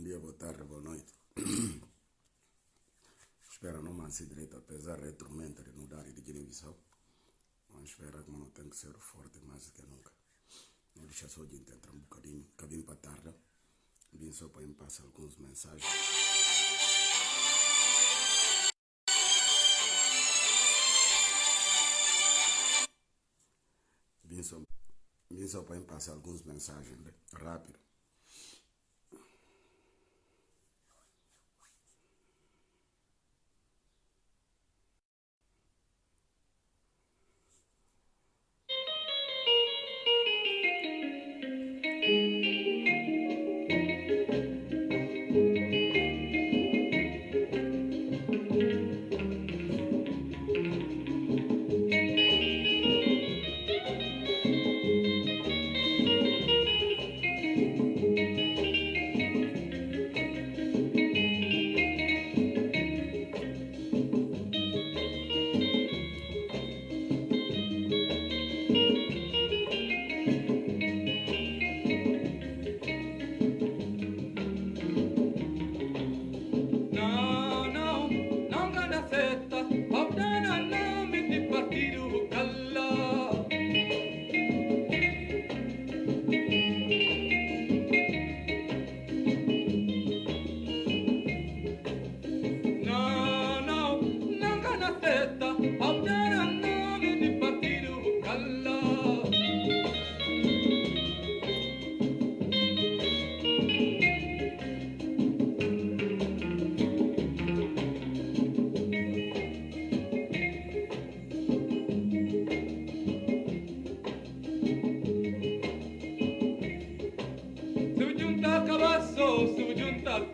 dia, boa tarde, boa noite. Espero não manse direito, apesar da tormenta de mudar de Guiné-Bissau. Mas espero que não tem que ser forte mais do que nunca. Não deixa só de entrar um bocadinho, que vim para tarde. Vim só para me passar algumas mensagens. Vim só para me passar algumas mensagens, né? Rápido.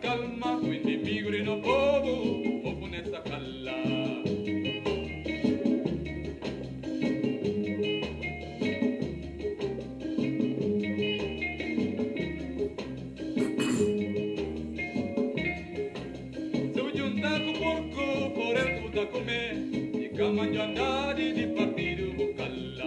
Calma, quindi migrino povo, opunezza calla. Se giunta con porco, por el puta come, di camangiò andati di partito calla.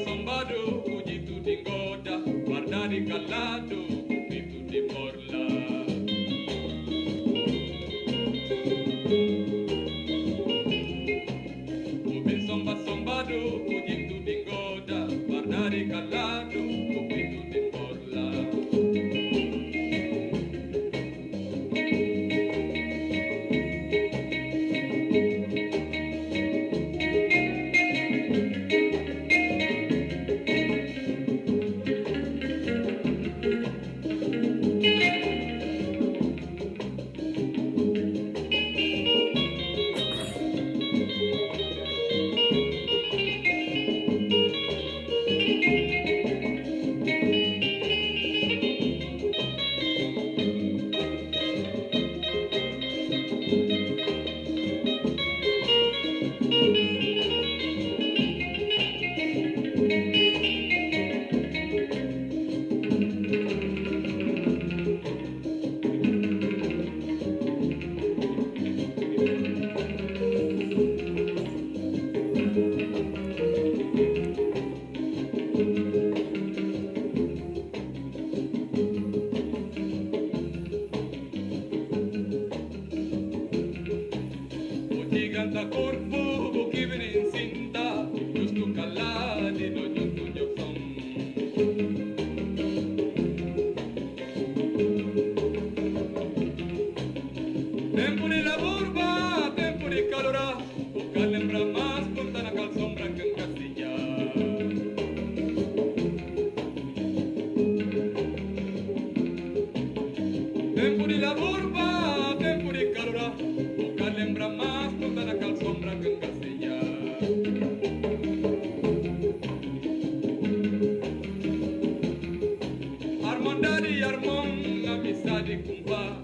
Sombado, uji tu di goda, guardare calato, qui tu di morla. Ubi sombado, uji tu di goda, guardare calato, qui tu di morla. Giganta corpo che viene in cinta, giusto calati, non giusto giocon. Tempo di lavoro, tempo di calora, o calembra mas, puntana calzombra che in castiglia. Tempo di lavoro, tempo di calora, o calembra mas, puntana calzombra che in castiglia. Armandadi armon, amistadi kumpa,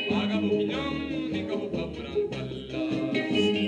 paga bukinyong, ni kabuka burang kalla.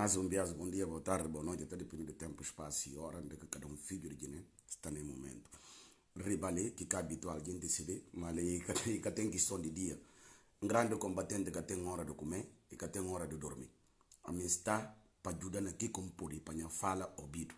Mais um dia, bom dia, boa tarde, boa noite, até depende do tempo, espaço e hora, onde cada filho de Guiné está no momento. Ribale, que é habitual, a gente decide, mas aí que tem questão de dia. Um grande combatente que tem hora de comer e que tem hora de dormir. A mim está para ajudar aqui com puri, para não falar ouvido.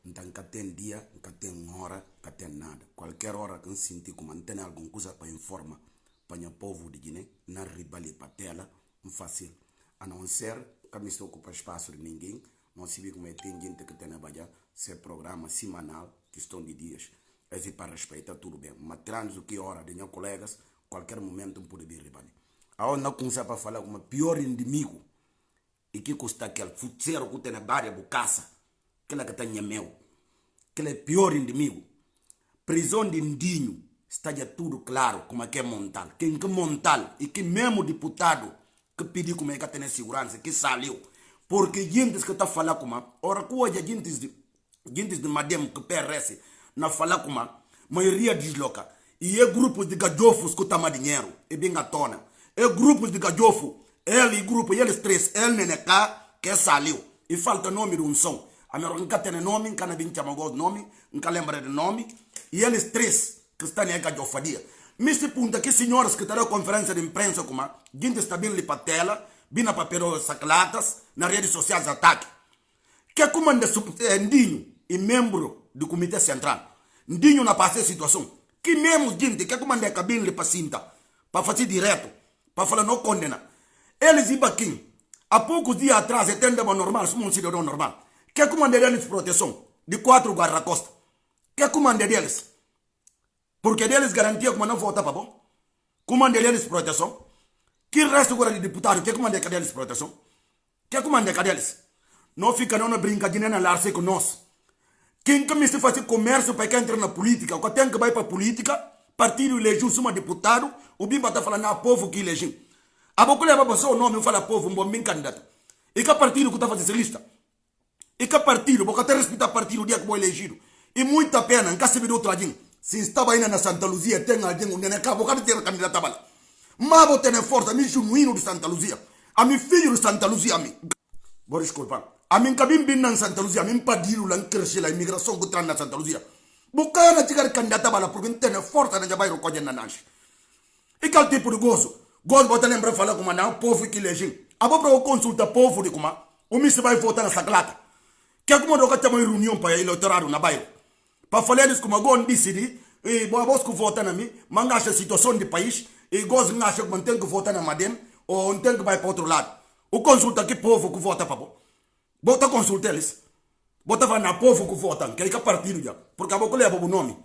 Então, que tem dia, que tem hora, que tem nada. Qualquer hora que sentir como tem alguma coisa para informar para o povo de Guiné, não ribale para tela, fácil. A não ser que me estou ocupando espaço de ninguém, não se vê como tem gente que tem na Bahia, ser programa semanal, questão de dias. É para respeitar tudo bem. Mas transo que hora de meus colegas, qualquer momento pode vir ribale. Agora não começar para falar como pior inimigo e que custa aquele futeiro que tem na Bahia, bucaça, aquela que tem meu, aquele é pior inimigo. Prisão de Indinho, está já tudo claro como é que é Montal. Quem que Montal e que mesmo deputado que pediu como é que tem segurança, que saiu. Porque gente que está falando como, ora que hoje gente de Madem que PRS, na falar como, a maioria desloca. E é grupos de gajofos que estão dinheiro, e bem à tona. É grupos de gajofo, ele e grupo, eles três, ele NNK, que saiu. E falta nome de som. A minha nunca tem nome, nunca não vem chamar de nome, nunca lembra de nome. E eles três que estão em gajofadia. Nesse ponto aqui, senhoras que terão conferência de imprensa, como gente está bem ali para tela, bem na papel saclatas, nas redes sociais ataque. Que comanda Ndinho e membro do Comitê Central. Ndinho na passei situação. Que mesmo gente que comanda cabine ali para cinta, para fazer direto, para falar não condena. Eles iam aqui, há poucos dias atrás, etendam normal, somos um cidadão normal. Que comanda eles de proteção de 4 guarda-costa? Que comanda deles? Porque deles garantia como não volta para bom. Comanda deles proteção. Que resto agora de deputado? Que comanda deles proteção? Que comanda deles? Não fica não brincadinha na larce com nós. Quem que me se faz comércio para que entre na política? Quando tem que vai para a política, partido elegeu uma deputado, o Bimba está falando a povo que elegeu. A pouco leva para o nome e fala povo, um bom candidato. E que partido que está fazendo lista? E que partido? Porque até respeitar partido o dia que foi elegido. E muita pena, não quer saber do outro lado. Se estava indo na Santa Luzia, tem alguém onde não acaba, porque tem candidato lá. Mas vou ter força, a mim genuíno de Santa Luzia. A mim filho de Santa Luzia, a mim. Vou desculpar. A mim cabim bem na Santa Luzia, a mim padiru lá, crescer lá, imigração que traz na Santa Luzia. Bucana chegar candidato lá, porque tem força na Jabairo com a gente na Nanche. E qual tipo de gozo? Gozo bota lembrar falar como não, povo que elegeu. A boa para consulta povo de como, o me se vai votar na Saclata. Que é como eu tenho uma reunião para eleitoral na bairro. Para falar isso como eu decidi, e boa voz que vota na mim, mas acha a situação do país, e gosto de achar que tem que votar na Madem, ou tem que vai para outro lado. O consulta que povo que vota para bom. Bota consulta eles. Bota vai na povo que vota, que é que partido já. Porque a boca leva o nome.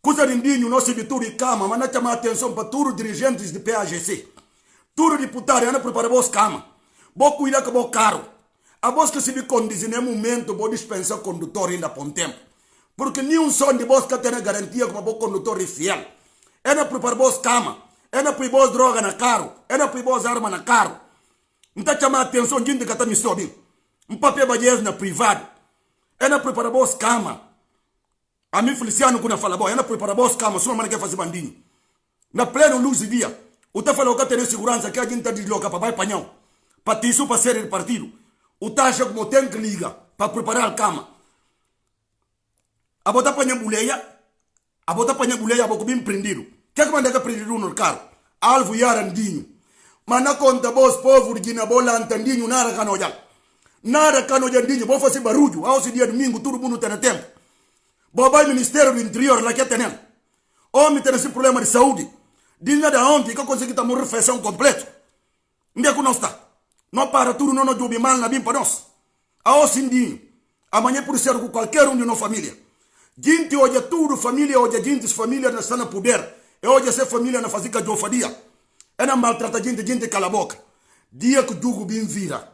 Coisa de Ndinho, não se vitura e cama, mas não chama atenção para todos os dirigentes de PAGC. Tudo deputado, não prepara os cama. Vou cuidar que vou caro. A voz que se me condiz em momento, vou dispensar o condutor ainda por um tempo. Porque nenhum som de voz que tem garantia como vou condutor fiel. É não preparar vos cama. É não põe vos droga na carro. É não põe vos arma na carro. Não está chamando atenção gente que está me sobe. Um papel baguês na privado. É não preparar vos cama. A mim Feliciano quando fala bom, é não preparar vos cama. Sua mãe quer fazer bandinho. Na pleno luz de dia. O tá falando que tem segurança que a gente está desloca para vai panhão. Para tirar para série de partido. O tá acha como tem que liga para preparar a cama. A botar panha buleia, a botar panha buleia, a botar bem prendido. Que é que manda prendido no carro? Alvo e arandinho. Mas na conta, vos, povo de Guiné, bola, antandinho, nada canoja. Nada canoja, andinho, vou fazer barulho. Ao se dia domingo, todo mundo tem tempo. Vou vai Ministério do Interior, lá que tem. Homem tem esse problema de saúde. Diz da onde que eu consegui ter uma refeição completa. Onde é que não está? Não para tudo, não nos mal na bim para nós. Ao sindinho. Amanhã por ser com qualquer um de nossa família. Gente hoje é tudo família, hoje é gente família não está no poder. E hoje essa família não faz gajofadia. É não maltrata gente cala a boca. Dia que o jogo bem vira.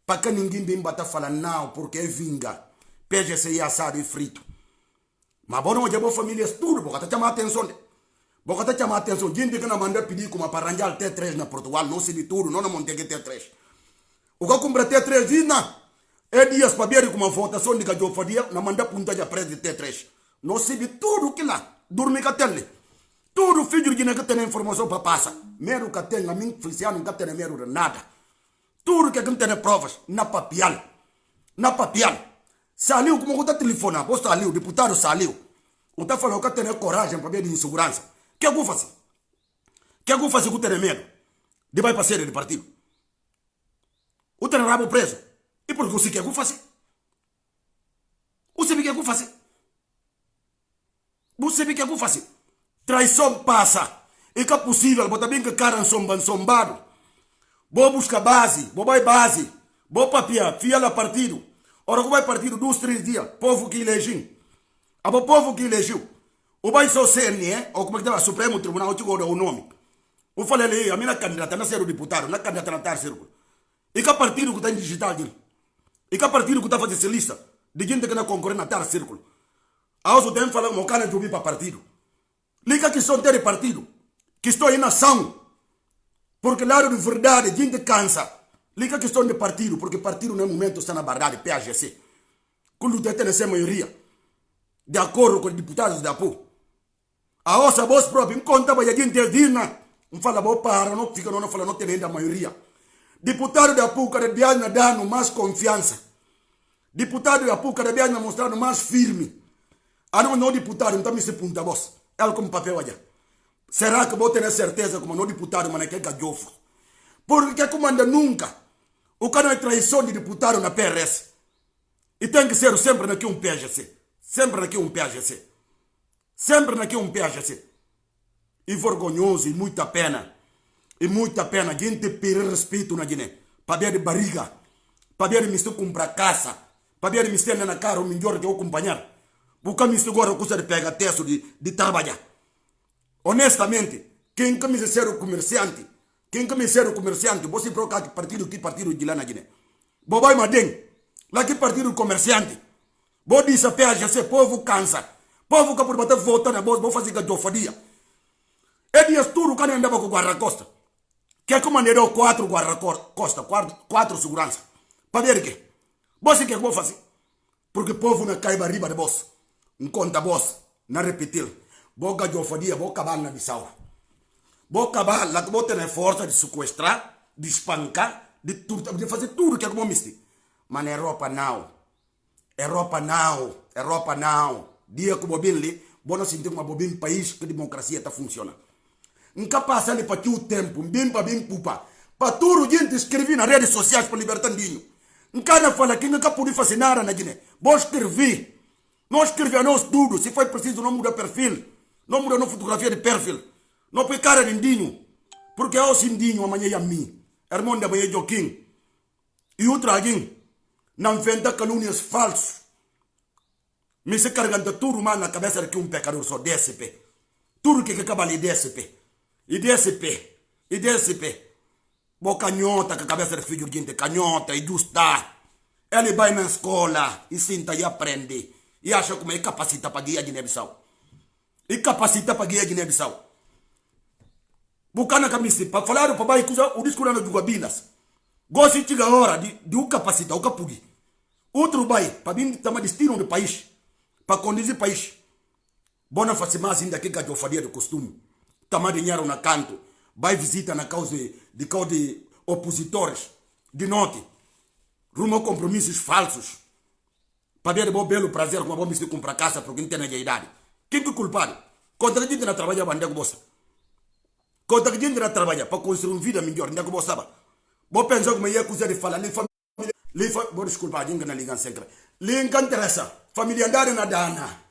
Para que ninguém bem bata falar não, porque é vinga. Peja se assado e frito. Mas bom, hoje é boa família, tudo, porque está chamando atenção. Porque está chamando atenção. Gente que não manda pedir como para arranjar T3 na Portugal, não se de tudo, não montei T3. O que compra T3 diz não. É dias para ver como a votação de gajofadia, não manda punta de preço de T3. Não se de tudo que lá, dorme com a tele. Tudo filho de que tem informação para passar. Mero que tem, a mim, Feliciano, não tem mero de nada. Tudo que não tem provas, na papial. Na papial. Saiu como eu telefone, você saiu, o deputado saiu. O tá falando que tem coragem para ver de insegurança. O que eu vou fazer? O que eu vou fazer com o ter medo? De vai para ser de partido. O ter rabo preso. E por que você quer que eu faça? Você quer que eu faça? Você quer que eu faça? Traição passa. E que é possível, mas também que cara sombado. Vou buscar base, vou vai base. Vou papia, fia lá partido. Ora que vai partido 2, 3 dias. Povo que elegeu. O povo que elegeu. O vai só ser, ou como é que dá? Supremo Tribunal, eu te dou o nome. Eu falei ali, a minha candidata não ser o deputado, não é candidata na terceiro. E que partido que está em digital dele? E que partido que está fazendo essa lista? De gente que não concorre na terceiro círculo. A outro tempo falando, o cara não para partido. Liga que são ter partido. Que estou em nação. Porque lá de verdade, gente cansa. Liga que estou de partido, porque partido no momento está na verdade, PAGC. Quando tem essa maioria. De acordo com os deputados da PU. A nossa voz própria, enquanto a gente digna. Não fala, vou parar, não fica, não fala, não tem ainda a maioria. Deputado da PU, cada dia dando mais confiança. Deputado da PU, cada dia mostrando mais firme. Ah, não, deputado, então me se punta voz. Ela como papel allá. Será que vou ter certeza como não deputado, mas que é gajofo? Porque que comanda nunca. O cara é traição de deputado na PRS. E tem que ser sempre aqui um PAGC. Sempre aqui um PAGC. Sempre aqui um PAGC. E vergonhoso, e muita pena. E muita pena. Gente perde respeito na Guiné. Para ver de barriga. Para ver de me comprar casa. Para ver de me estender na cara o melhor que eu acompanhar. Porque me agora custa de pegar texto de trabalhar. Honestamente, quem que me ser o comerciante? Quem que me ser o comerciante? Você procurar que partido de lá na Guiné. Bobai Madem, lá que partido comerciante. Vou dizer a PAGC, povo cansa. Povo que por bater votar na voz, vou fazer gajofadia. É dias tudo que andava com o guarda-costa. Que é como andou 4 guarda-costa, 4 segurança. Para ver o quê? Você que vou fazer? Porque povo não cai barriba de voz. Não conta voz, não repetir. Vou gajofadia, vou acabar na Bissau. Vou acabar lá que vou ter força de sequestrar, de espancar, de fazer tudo que é como misti. Mas na Europa não. Europa não. Europa não. Dia que o bobin ali, vou não sentir uma bobin país que a democracia está funcionando. Nunca passa ali para o tempo, bem para bem pupa. Para tudo gente escrever nas redes sociais para libertar dinheiro. Nunca não fala que nunca pode fazer nada na Guiné. Vou escrever. Não escrever a nós tudo. Se for preciso, não muda perfil. Não muda a fotografia de perfil. Não põe cara de indinho. Porque é o sindinho amanhã é a mim. Irmão da manhã é Joaquim. E outra alguém. Não inventa calúnias falsos. Me se carregando tudo mal na cabeça de que um pecador só DSP. Tudo que acaba ali DSP. E DSP. E DSP. Boa canhota com a cabeça de filho de gente. Canhota e justa. Ele vai na escola. E senta e aprende. E acha como é capacita para guiar Guiné-Bissau. E capacita para guiar Guiné-Bissau. Bucana camisa, para falar o papai o discurso de Guabinas. Gosto de hora de o capacitar, o capugi. Outro bai, para vir também destino do país. Para conduzir o país. Bona fazer mais ainda que a faria do costume. Tamar dinheiro na canto. Vai visita na causa de opositores. De noite. Rumo a compromissos falsos. Para ver o belo prazer como vamos te comprar casa porque não tem a idade. Quem que é culpado? Contra a gente não trabalha para onde você. Contra a gente não trabalha para construir uma vida melhor. Onde você sabe? Vou pensar como é que você fala. Vou desculpar, a gente não liga sempre. Lhe interessa. Família andar na dana.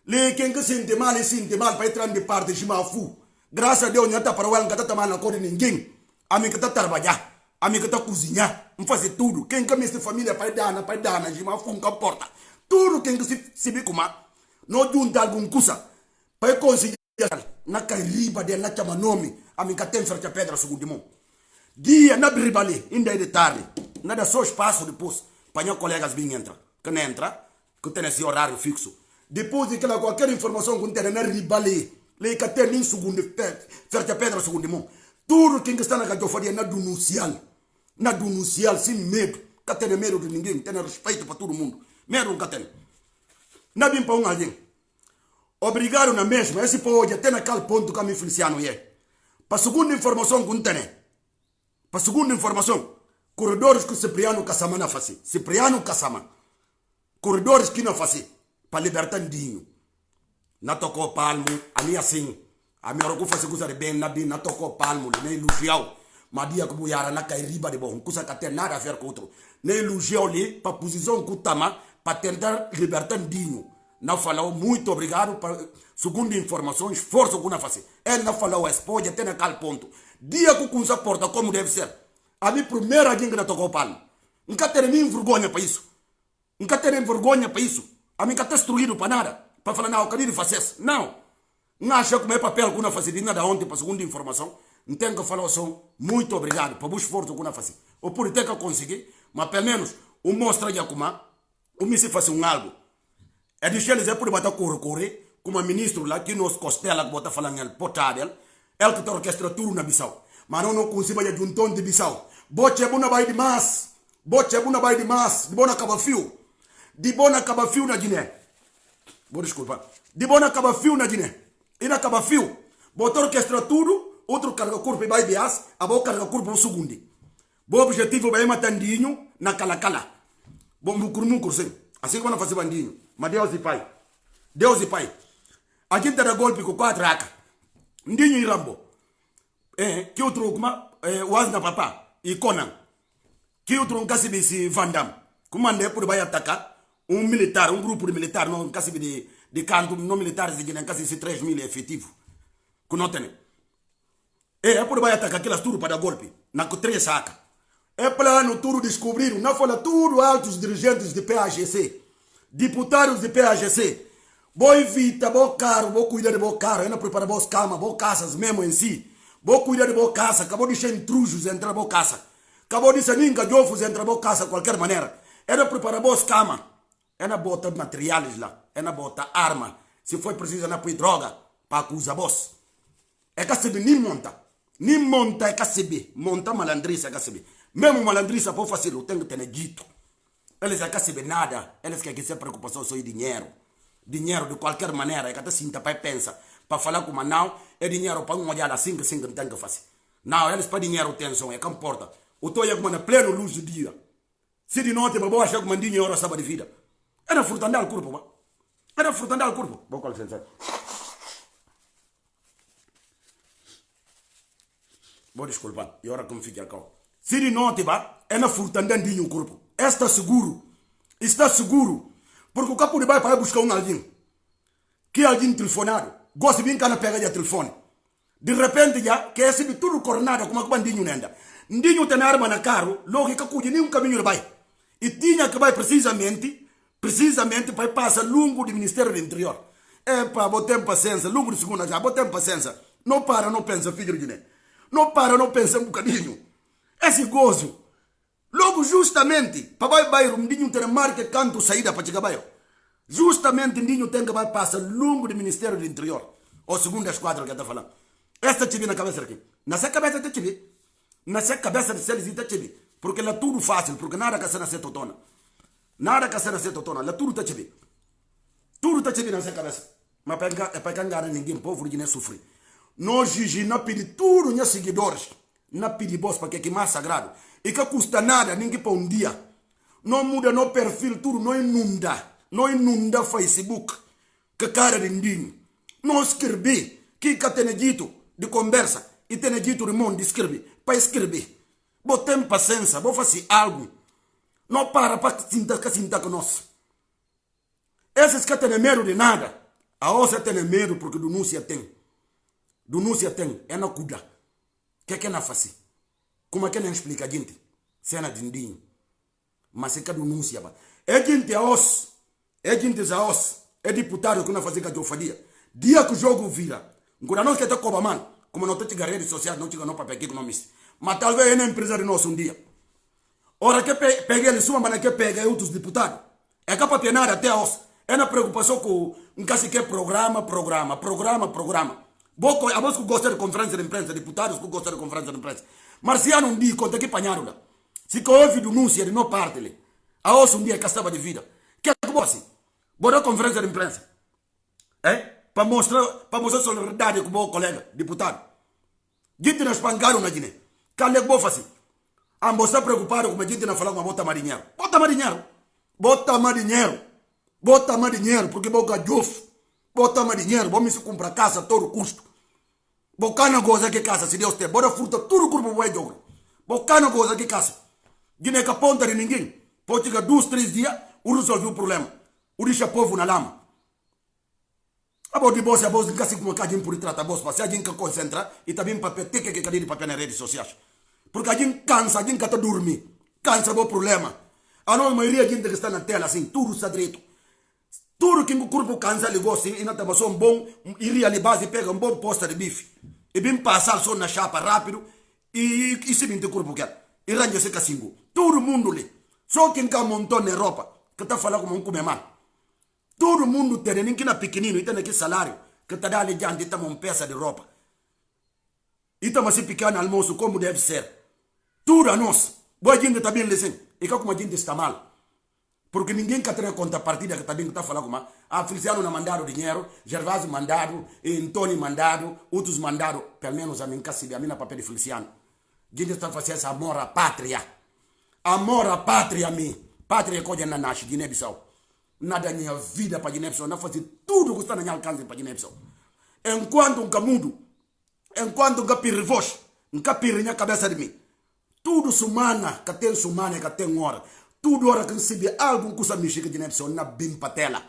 Lhe quem que sente mal para entrar de parte de Chimafu. Graças a Deus, não está para o ano que está tomando a cor de ninguém. A mim que está trabalhar. A mim que está cozinhar. Não fazer tudo. Quem que me família para dana, Chimafu não comporta. Tudo quem que se vê como não junta algum coisa para conseguir na carriba dele, na chama nome, a mim que tem frente a pedra segundo mão. Dia na bribali, ainda de tarde, nada só espaço depois, para os colegas virem entrar. Que não entra, que tem esse horário fixo. Depois de que qualquer informação que tem na ribali, ele que tem nem segundo, frente a pedra segundo mão. Tudo quem está na cachofaria na denuncial, sem medo, que tem medo de ninguém, tem respeito para todo mundo. Medo não tem. Não vem para alguém. Obrigado na mesma. Esse pode até naquele ponto que me influenciando é. Para a segunda informação que não tem. Para a segunda informação. corredores que o Cipriano Kassama na fasi. Cipriano Kassama. Corredores que não fasi. Para libertar Ndinho. Na tocou palmo, a minha assim. A minha hora que faz coisa de bem, na tocou palmo, nem elogiou. Mas dia que o Yara na cai riba de bom, coisa que tem nada a ver com outro. Nem elogiou ali, para a posição que o Tama, para tentar libertar Ndinho. Não falou, muito obrigado, segundo informações, esforço que não faz. Ele não falou, pode até naquele ponto. Dia que o Kunsa porta como deve ser. A minha primeira gente que não tocou palmo. Nunca terei nem vergonha para isso. Nunca terei vergonha para isso. A mim nunca está destruído para nada. Para falar, não, eu queria fazer isso. Não. Não acha que o meu papel que não faz nada ontem, para segunda informação. Não tenho que falar só, muito obrigado, para o esforço que não faz. Ou por ter que conseguir, mas pelo menos, o mostra de Akuma, o me se faz algo. É de eles é por bater correr, como o ministro lá, que nos costela, que bota falando ele, potado, ele que está orquestra tudo na Bissau. Mas não consigo ir juntão de Bissau. Bote é bom vai demais. Bote é bom vai demais. De bom acaba fio. De bom acaba fio na Guiné. Vou desculpar. De bom acaba fio na Guiné. E na acaba fio. Botou orquestra tudo, outro carga corpo e vai bias, a boa carga corpo o segundo. Bom objetivo vai matandinho na cala-cala. Bom mucur sim. Assim que vão fazer bandinho. Mas Deus e Pai. Deus e Pai. A gente dá golpe com 4 racas. Ndinho e Rambo. Que outro kuma Wazna Papa e Conan. Que outro um casibe se Van Damme. Como ande por vai atacar militar, grupo de militar, não casibe de canto, não militares de Guiné, casi 3 mil efetivo. Que não tem. É por vai atacar aquelas tudo para dar golpe. Na 3 sacas. É plano tudo descobrir. Não fala tudo altos dirigentes de PAGC. Deputados de PAGC. Vou evitar, vou caro, vou cuidar de vou caro. Ainda preparar vos cama, vou caças mesmo em si. Vou cuidar de vou caça. Acabou de ser intrusos entrar vou caça. Acabou de ser ninguém jofos entrar vou caça de qualquer maneira. Ainda preparar vos cama. Ainda bota materiais lá. Ainda bota arma. Se for preciso, ainda põe droga para acusar vos. É que se nem monta. Nem monta é que se monta malandriça é que se mesmo malandriça pode fazer, tem que ter dito. Eles não querem nada. Eles querem ser preocupação só de dinheiro. Dinheiro de qualquer maneira. É que até sinta para pensar. Para falar como não, é dinheiro para um olhar assim que não tem que fazer. Não, eles para dinheiro atenção, é que importa. O tô é como na plena luz do dia. Se de noite, eu vou achar como dinheiro sabe de vida. Era frutando o corpo, era frutando o corpo. Vou com licença. Vou desculpar, e hora como fica aqui. Se de noite, é na frutando o corpo. Está seguro. Está seguro. Porque o capo de baixo vai buscar alguém. Que alguém telefonado. Gosta de vir cá na pega de telefone. De repente já, que recebe tudo coronado como a bandinho nenda. Ndinho tem arma na carro, logo que cuide nem um caminho de baixo. E tinha que vai precisamente para passar longo do Ministério do Interior. É para botar paciência, longo de segunda já, botar paciência. Não para, não pensa, filho de Guiné. Não para, não pensa um bocadinho. Esse gozo. Logo, justamente, para vai o Ndinho ter marca canto saída para chegar bairro. Justamente, Ndinho tem que vai passar longo do Ministério do Interior. Ou segunda esquadra que está falando. Esta chibi na cabeça aqui. Nessa cabeça está chibi. Nessa cabeça de seres está chibi. Porque lá tudo fácil, porque nada que a cena se totona. Nada que a cena se totona, lá tudo está chibi. Tudo está chibi nessa cabeça. Mas é para enganar ninguém, povo de nem sofrer. Nós, Gigi, não pedi tudo, meus seguidores. Não pedi boss para que é mais sagrado. E que custa nada, ninguém para um dia. Não muda no perfil, tudo, não inunda. Não inunda Facebook. Que cara de Ndinho. Não escrevi. Que tem dito de conversa. E tem dito de mundo de escrever. Para escrever. Vou ter paciência, vou fazer algo. Não para sinta com nós. Esses que têm medo de nada. A outra tem medo porque denúncia tem. Denúncia tem, é na cuida. O que é na fazer? Como é que não explica a gente? Cena de Ndinho. Mas é que denúncia. É gente a os. É gente a os. É deputado que não faz que eu faria. Dia que o jogo vira. Agora não quer ter cobra, mano. Como não tem redes sociais, não tinha no papel aqui economista. Mas talvez é na empresa de nós um dia. Ora que peguei ele suma, mas que peguei outros deputados. É capaz de ter nada até os. É na preocupação com um caso que é programa. A voz que gosta de conferência de imprensa, deputados que gostam de conferência de imprensa. Marciano um dia, conta que panharam lá. Se que houve denúncia de não parte ali. A os um dia que estava de vida. Que é que você? Bora conferência de imprensa. Para mostrar solidariedade com o meu colega, deputado. Gente nos pangaram na Guiné. Calha que vou fazer. Ambo está preocupado com a gente não falar com a bota mais dinheiro. Bota mais dinheiro. Bota mais dinheiro. Bota mais dinheiro, porque boca jof. Bota mais dinheiro, vamos se comprar casa a todo custo. Bocana goza que casa, se Deus tem. Bora furta tudo corpo vai jogar. Bocana goza que casa. Guiné que ponta de ninguém. Pode chegar 2, 3 dias, o resolve o problema. O deixa povo na lama. A boa de boss, a boss, nunca se como a gente por trata boss, mas a gente que concentra e também para ter que cair de papel nas redes sociais. Porque a gente cansa, a gente que está dormir. Cansa o problema. A maioria da gente que está na tela assim, tudo está direito. Tudo que o corpo cansa, ligou assim, e não tem um bom, iria ali base, pega um bom posta de bife. E bem passar só na chapa rápido, e se vinte o corpo quer. E ranha se cacingo. Todo mundo ali. Só quem cá montou na Europa, que está falando como um comer mal. Todo mundo tem, nem que na pequenino, e tem aquele salário, que está dando adiante, e tem uma peça de roupa. E tem assim pequeno almoço, como deve ser. Tudo a nós. Boa gente está bem assim. E como a gente está mal. Porque ninguém quer ter contrapartida que também está falando como a Feliciano não mandaram dinheiro, Gervásio mandado, Antônio mandado, outros mandaram, pelo menos a mim que a minha papel de Feliciano. A gente está fazendo essa amor à pátria. Amor à pátria, mim. Pátria é coisa na nasce, Guiné-Bissau. Nada minha vida para Guiné-Bissau, não fazer tudo que está na minha alcance para Guiné-Bissau. Enquanto um camudo, enquanto um capirrivoz, um capirri na cabeça de mim, tudo sumana, que tem sumana, que tem hora. Tudo hora que recebe algo que usa mexica de Guiné-Bissau na bim para tela.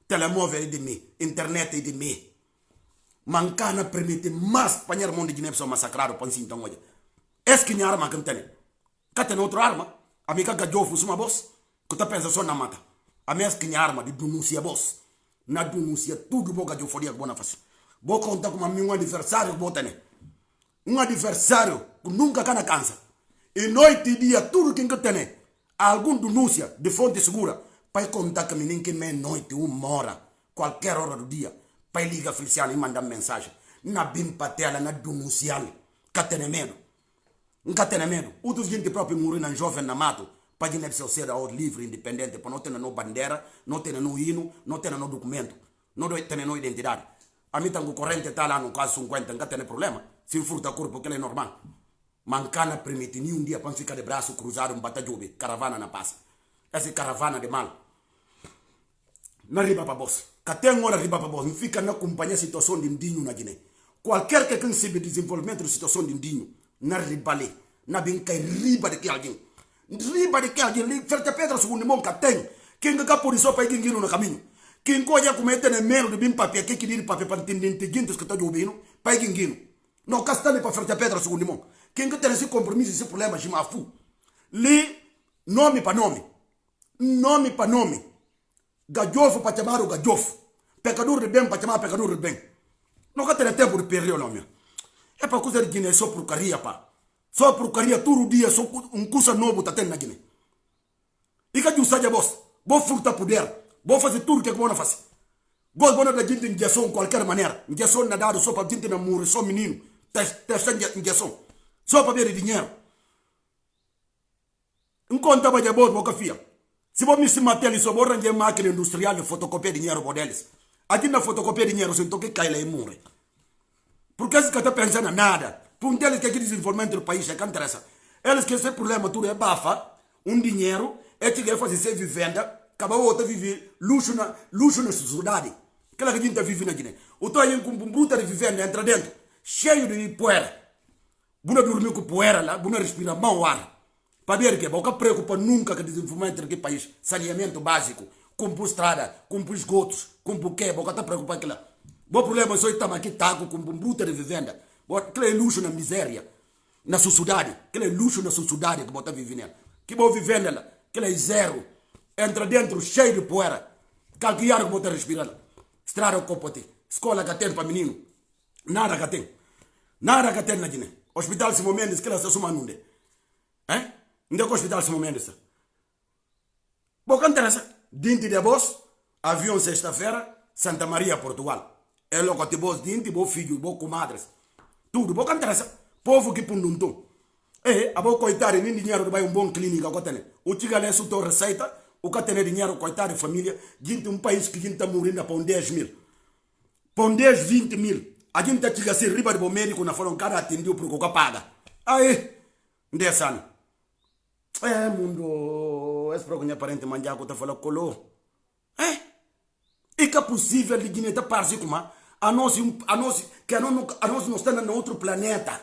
Telemóvel de mim, internet de mim. Mancana permite mais para o mundo de Guiné-Bissau massacrado para si então hoje. É que minha arma que tem. Que tem outra arma? A minha gajou fosse uma boss. Que tu pensa só na mata. A minha minha arma de denúncia boss. Na denúncia tudo boca de euforia que boa face. Vou contar com um adversário que vou ter. Um adversário que nunca cana cansa. E noite e dia tudo que tem. Algum denúncia de fonte segura para contar que menino que meia-noite, 1h, qualquer hora do dia, para ligar a Feliciano e mandar mensagem. Na bim patela, na denunciar. Que tem medo. Nunca tem medo. Outros gente próprio morrer na jovem na mato, para Guiné-Bissau ser ao livre, independente, para não ter no bandeira, não ter no hino, não ter no documento, não ter no identidade. A mim tem corrente está lá no caso 50, nunca tem problema. Se furta corpo, que é normal. Mancana permite nenhum dia para ficar de braço cruzado um batajobe, caravana na passa. Essa caravana de mal. Na riba para boss. Até agora riba para boss. Não fica na companhia situação de indinho na Guiné. Qualquer que concebe desenvolvimento de situação de indinho, na riba ali, na bem cai riba de que alguém. Riba de que alguém, ferta pedra segundo mão que tem. Quem que por isso para ir no caminho. Quem coisa comete no meio de bem papel, que queria papel para entender que está jovendo, para ir não castane para ferta pedra segundo mão. Quem que tem esse compromisso, esse problema, de mafu. Li, nome para nome. Nome para nome. Gajofo para chamar o gajofo. Pecador de bem para chamar pecador de bem. Não tem tempo de perder o nome. É para coisa de Guiné, só porcaria, pá. Só porcaria, todo dia, só coisa novo está tendo na Guiné. E que você sabe, boss? Vou furtar poder. Vou fazer tudo que é bom fazer. Vou dar da gente injeção de qualquer maneira. Injeção nadado só para gente namorar, só menino. Testa injeção. Só para ver dinheiro. Enquanto vai de boca fia. Se vou me matar ali, só vou arranjar máquina industrial e fotocopiar dinheiro por eles. Aqui na fotocopia dinheiro, se então que cai lá e morre. Porque eles que estão pensando nada. Por um deles que aqui desenvolvimento do país é que interessa. Eles que esse problema tudo é bafa, dinheiro, é que quer fazer ser vivenda, acabou outra viver luxo na sociedade. Aquela que a gente vive na Guiné. O tô aí com um bruta de vivenda entra dentro, cheio de poeira. Buna dormir com poeira lá, buna respirar mau ar. Para ver que boca preocupa nunca com o desenvolvimento daquele país. Saneamento básico, com estrada, com esgotos, com o quê, boca está preocupado com aquilo. O problema é só estamos aqui taco com um bruta de vivenda. Aquilo é luxo na miséria, na sociedade. Aquilo é luxo na sociedade que você vive nela. Que você vive nela, aquilo é zero. Entra dentro cheio de poeira. Calquiar que você respira. Estrada com pote. Escola que tem para menino. Nada que tem. Nada que tem na Guiné. Hospital Simão Mendes, que ela está sumando onde? Hein? Onde é que o hospital Simão Mendes está? Bom, que interessa? Dinti de boss, avião sexta-feira, Santa Maria, Portugal. É logo que boss dinti, bom filho, bom comadres. Tudo, bom, que interessa? Povo que punduntum. A boa coitada, nem dinheiro que vai um bom clínica que tem. O chiga é sua receita, o que tem dinheiro, coitado de família, gente um país que gente está morrendo para 10 mil. Para 10, 20 mil. A gente está assim, riba de bom médico, na forma, cara atendeu por qualquer paga. Aí, 10 anos. Mundo, esse para parente manjar que tá falando colo. É que é possível de Guiné tá parecido com a nós que a nós não estamos em outro planeta.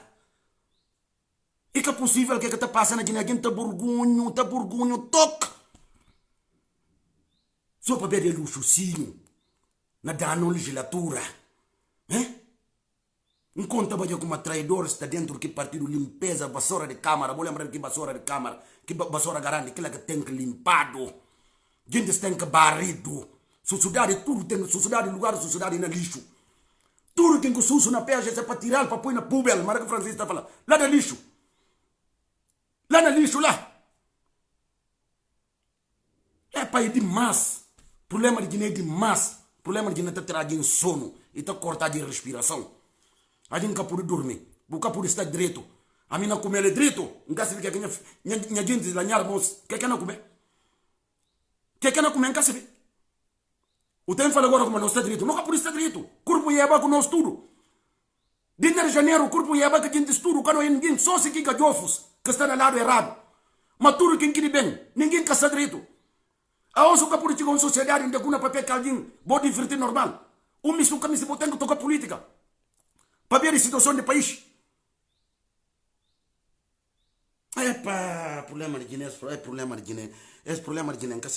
É que é possível que tá passando na Guiné, alguém tá burgunho, toca. Só para ver luxozinho na dano legislatura. Enquanto trabalha como traidor, está dentro que partido limpeza, vassoura de câmara. Vou lembrar que vassoura de câmara, que vassoura garante, aquela que tem que limpado. Gente tem que barrido. Sociedade, tudo tem sociedade, lugar, sociedade na lixo. Tudo tem que sujo na peixe, é para tirar, para pôr na pubel. Mas que o francês está falando. Lá no lixo. Lá no lixo, lá. É para ir demais. Problema de Guiné é demais. Problema de Guiné está trazendo sono e está cortado de respiração. A gente não pode dormir. Não pode estar direito. A mim não comer direito. Não sei o que a gente lanhar, mas o que não comer? O que não comer, não sei. O tempo fala agora como não está direito. Não pode estar direito. Corpo e eba com nós tudo. De janeiro, o corpo e eba que a gente estuda. Quando ninguém só se quica jofos que está no lado errado. Mas tudo quem quer bem. Ninguém quer estar direito. A onde o político em sociedade ainda com uma papel que alguém pode divertir normal. O misto que se tem que tocar política. Para ver a situação do país. Problema de Guiné, problema de Guiné. Esse problema de Guiné, não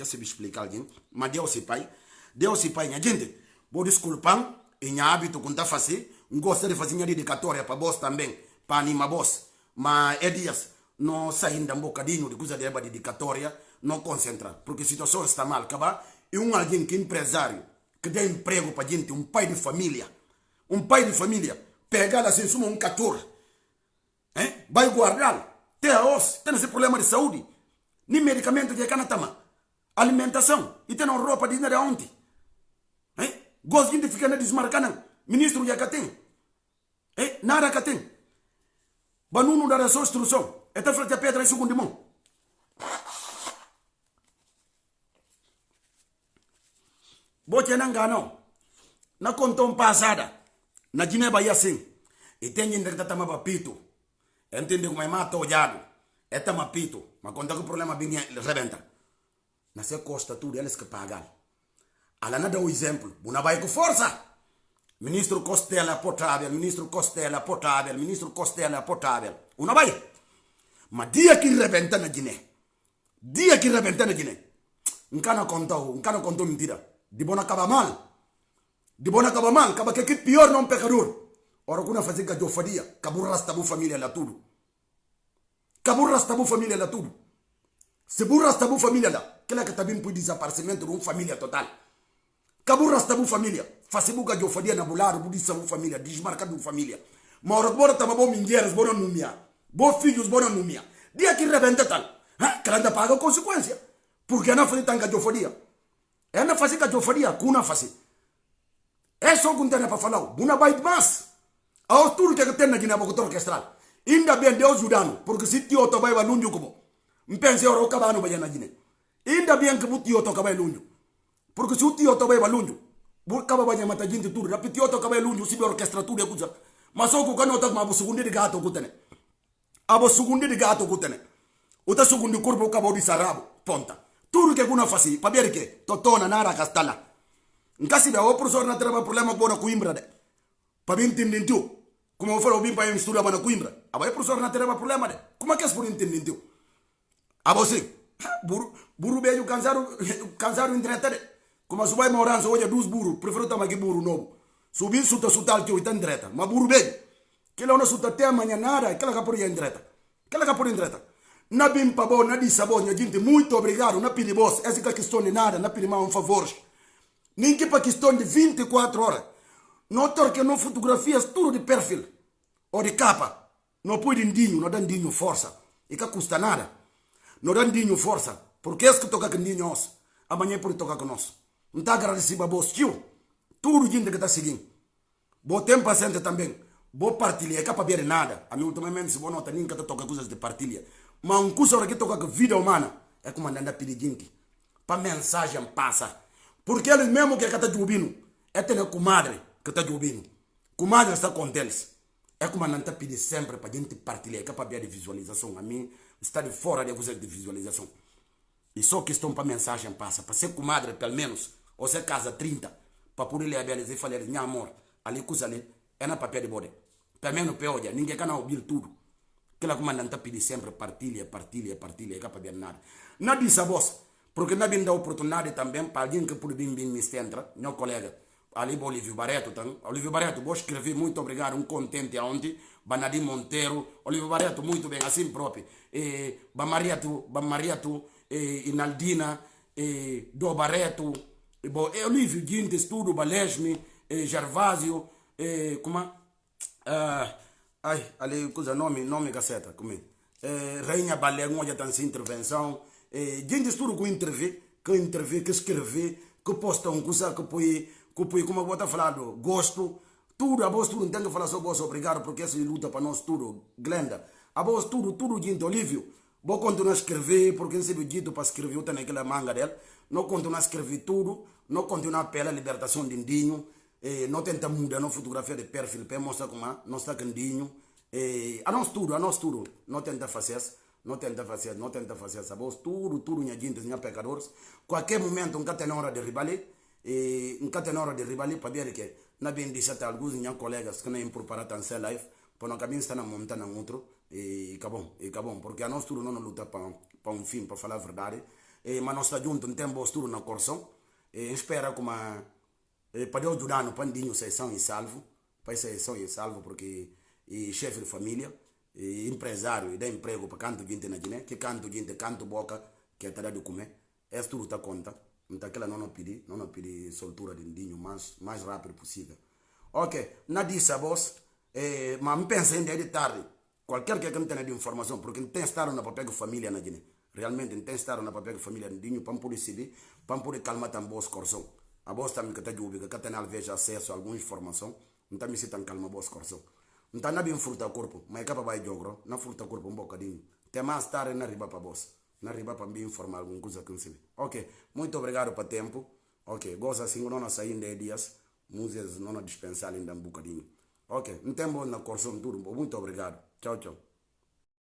sei explicar alguém. Mas Deus se pai, minha gente. Vou desculpar, em hábito que está fazendo, gosta de fazer minha dedicatória para vós também, para animar vós. Mas é dias, não saindo um bocadinho de coisa de dedicatória, não concentra, porque a situação está mal, acaba. E alguém que é empresário, que dá emprego para gente, um pai de família, pegar assim, suma um 14, vai guardar. Tem esse problema de saúde. Nem medicamento que é canatama. Alimentação. E tem uma roupa de dinheiro ontem. Gosto de ficar na desmarcana. Ministro já tem. Nada que tem. Banuno da sua instrução. É tá falando a pedra em segundo mão. Bote não ganhou. Na conta passada. Na Guiné Bahia sim. E tem gente que está papito. Entende como é mata olhado. É tamapito. Mas quando o problema vem, rebenta. Mas se custa tudo, eles que pagam. Ela não dá o exemplo. Não vai com força. Ministro Costela potável. Não vai. Mas dia que rebenta na Guiné. Não can contar mentira. De bom acaba mal. Acaba que pior não pecador. Ora, quando fazer que eu faria, acabou rastabu família lá tudo. Se burra rastabu família lá, aquela que também pode desaparecimento de uma família total. Acabou rastabu família. Faço que eu faria na bularo, budista uma família, desmarcado uma família. Mas ora, bora tava bom mingueiras, bora numia. Bom filhos, bora numia. Dia que rebenta tal. Que ela ainda paga consequência. Porque não faz tanta que eu faria. É não fazer que eu faria, que não faz. É só que não tem para falar. Não vai mais. A tudo que tem na Guiné Bocotor orquestral. Ainda bem Deus ajudando, porque se tio to vai lunho como. Mpense ora o cabano vai na Guiné. Ainda bem que o tio to vai lunho. Porque se o tio to vai lunho, o caba vai matar gente tudo. Rapid tio to vai lunho, se orquestra tudo é coisa. Mas só que quando tá com segundo de gato gutene. Abo segundo de gato gutene. O tá segundo corpo o cabo de sarabo, ponta. Tudo que kuna fasi, para ver que totona nara castala. Nkasi da o professor na traba problema bona Coimbra de. Para entender tu. Como eu falo bem para estudar na Coimbra. Aba é professor na terra problema de. Como é que é por entender tu? Aba sim. Buru beijo cansado indretade. Como se vai morar hoje dos buru, prefiro tamar que buru novo. Subir suta sutal que oitan dreta, mas buru beijo. Que lá não suta até amanhã nada, aquela que por aí indreta. Na bim pa bom, na di sabon, a gente muito obrigado, na pedi boss, essa questão de nada, na pedi mais favor. Ninguém para questão de 24 horas. Notar que não fotografias tudo de perfil ou de capa. Não pode dinho, não dá dinho força. E que custa nada. Não dá dinho força. Porque é que toca com dinho nós. Amanhã pode tocar com nós. Não está agradecido a vos, tio. Tudo gente que está seguindo. Vou ter paciente também. Vou partilhar, é capaz de ver nada. A mim ultimamente se vou notar, ninguém que toca coisas de partilha. Mas um curso que toca com vida humana é como andando a pedir gente. Para mensagem passa. Porque eles mesmo que está ouvindo, é ter comadre que está ouvindo. Comadre está com eles. É como não está pedindo sempre para a gente partilhar, é capaz de visualização. A mim, está de fora de coisa de visualização. E só questão para mensagem passa. Para ser comadre, pelo menos, ou ser casa 30, para poder ler a beleza e falar, minha amor, ali coisa ali, é na papel de bode. Pelo menos, olha, ninguém can ouvir tudo. Aquela comandante pede sempre partilha, partilha, partilha, é capaz de nada. Não diz a voz, porque não vem dar oportunidade também para alguém que pode vir me estender, meu colega, ali o Olívio Barreto, Olívio Barreto, vou escrever muito obrigado, um contente aonde, Banadi Monteiro, Olívio Barreto, muito bem, assim próprio, Bamariato, Inaldina, Do Barreto, Olívio Gintes, tudo, Balesme, Gervásio, como ali, coisa, nome caceta, como Rainha Balé, onde está sem intervenção, gente tudo que intervê, que escreve, que posta coisa, que põe, como eu estou falando, gosto, tudo, a voz tudo, não tem que falar só voz, obrigado, porque essa luta para nós tudo, Glenda, a voz tudo, gente, Olívio, vou continuar a escrever, porque não sei o dito para escrever, eu tenho aquela manga dela, não continuar a escrever tudo, não continuar pela libertação de Indinho, não tenta mudar a fotografia de perfil para mostrar como não está candinho, a nós tudo, não tenta fazer isso, não tenta fazer essa voz, tudo, minha gente, minha pecadores, qualquer momento, nunca tem hora de ribalir, para ver que, na bem disse até alguns minhas colegas que não preparam tanto live, para não caminhar estar na montanha outro, e acabou, porque a nós tudo não luta para um fim, para falar a verdade, mas nós estamos juntos, não temos tudo na corção, espera como para eu ajudar no pandinho ser são e salvo, para ser são e salvo, porque chefe de família, empresário, e dá emprego para canto gente na Guiné, que canto gente, canto boca, que é de comer, é tudo está conta, então aquela não pedi soltura de Indinho mais rápido possível. Ok, não disse a voz, mas me pensa ainda de tarde, qualquer que não tenha de informação, porque não tem estar na papel de família na Guiné, realmente não tem estar na papel de família de Indinho, para poder decidir, para poder calmar também os coração. A voz também que está de ubica, que tem veja acesso a alguma informação, não está me sentindo calma a voz coração. Não está na bem fruta o corpo, mas é capaz de jogar, na fruta o corpo um bocadinho. Tem mais tarde na riba para a voz, na riba para me informar alguma coisa que não sei. Ok, muito obrigado pelo tempo. Ok, gosta assim, não sair em 10 dias, músicas não dispensar ainda um bocadinho. Ok, não tem bom na coração tudo, muito obrigado. Tchau, tchau.